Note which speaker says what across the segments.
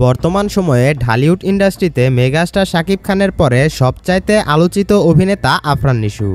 Speaker 1: বর্তমান সময়ে ঢালিউড ইন্ডাস্ট্রিতে মেগাস্টার শাকিব খানের পরে সবচাইতে আলোচিত অভিনেতা আফরান নিশু,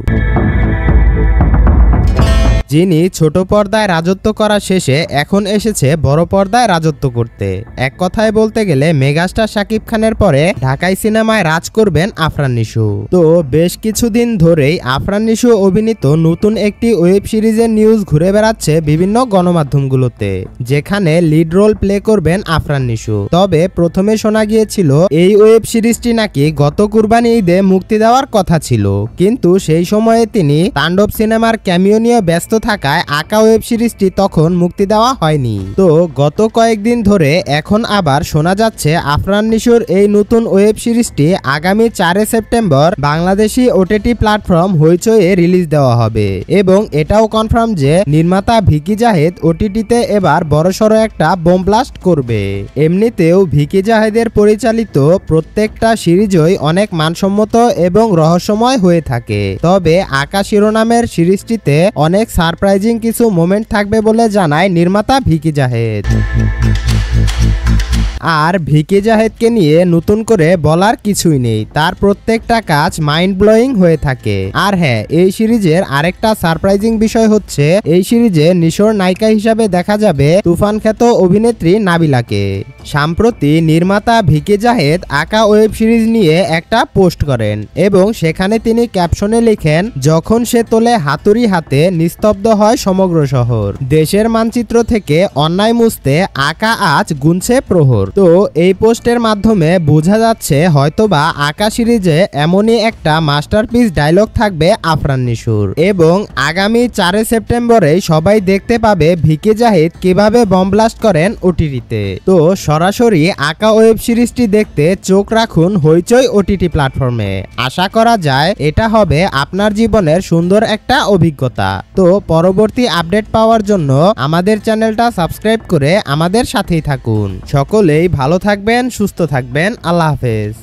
Speaker 1: যিনি ছোট পর্দায় রাজত্ব করা শেষে এখন এসেছে বড় পর্দায় রাজত্ব করতে। এক কথায় বলতে গেলে মেগাস্টার শাকিব খানের পরে ঢাকাই সিনেমায় রাজ করবেন আফরান নিশু। তো বেশ কিছুদিন ধরেই আফরান নিশু অভিনীত নতুন একটি ওয়েব সিরিজের নিউজ ঘুরে বেড়াচ্ছে বিভিন্ন গণমাধ্যমগুলোতে, যেখানে লিড রোল প্লে করবেন আফরান নিশু। তবে প্রথমে শোনা গিয়েছিল এই ওয়েব সিরিজটি নাকি গত কুরবানি ঈদে মুক্তি দেওয়ার কথা ছিল, কিন্তু সেই সময়ে তিনি তাণ্ডব সিনেমার ক্যামিও নিয়ে ব্যস্ত থাকায় আঁকা ওয়েব সিরিজটি তখন মুক্তি দেওয়া হয়নি। তো গত কয়েকদিন ধরে এখন আবার শোনা যাচ্ছে আফরান নিশুর এই নতুন ওয়েব সিরিজটি আগামী 4 সেপ্টেম্বর বাংলাদেশি ওটিটি প্ল্যাটফর্ম হইচইয়ে রিলিজ দেওয়া হবে, এবং এটাও কনফার্ম যে নির্মাতা ভিকি জাহেদ ওটিটিতে এবার বড়সড় একটা বোম ব্লাস্ট করবে। এমনিতেও ভিকি জাহেদের পরিচালিত প্রত্যেকটা সিরিজই অনেক মানসম্মত এবং রহস্যময় হয়ে থাকে, তবে আঁকা শিরোনামের সিরিজটিতে অনেক সারপ্রাইজিং কিছু মোমেন্ট থাকবে বলে জানায় নির্মাতা ভিকি জাহেদ। আর ভিকি জাহেদকে নিয়ে নতুন করে বলার কিছুই নেই, তার প্রত্যেকটা কাজ মাইন্ড ব্লোয়িং হয়ে থাকে। আর হ্যাঁ, এই সিরিজের আরেকটা সারপ্রাইজিং বিষয় হচ্ছে এই সিরিজে নিশোর নায়িকা হিসাবে দেখা যাবে তুফান খ্যাত অভিনেত্রী নাবিলাকে। সম্প্রতি নির্মাতা ভিকি জাহেদ আঁকা ওয়েব সিরিজ নিয়ে একটা পোস্ট করেন এবং সেখানে তিনি ক্যাপশনে লিখেন, যখন সে তোলে হাতুড়ি হাতে নিস্তব্ধ হয় সমগ্র শহর, দেশের মানচিত্র থেকে অন্যায় মুছতে আঁকা আজ গুনছে প্রহর। তো এই পোস্টের মাধ্যমে বোঝা যাচ্ছে হয়তোবা আঁকা সিরিজে এমনই একটা মাস্টারপিস ডায়লগ থাকবে আফরান নিশুর, এবং আগামী 4 সেপ্টেম্বরে সবাই দেখতে পাবে ভিকি জাহেদ কিভাবে বম ব্লাস্ট করেন ওটিটিতে। তো সরাসরি আঁকা ওয়েব সিরিজটি দেখতে চোখ রাখুন হইচই ওটিটি প্ল্যাটফর্মে। আশা করা যায় এটা হবে আপনার জীবনের সুন্দর একটা অভিজ্ঞতা। তো পরবর্তী আপডেট পাওয়ার জন্য আমাদের চ্যানেলটা সাবস্ক্রাইব করে আমাদের সাথেই থাকুন। সকলেই ভালো থাকবেন, সুস্থ থাকবেন। আল্লাহ হাফেজ।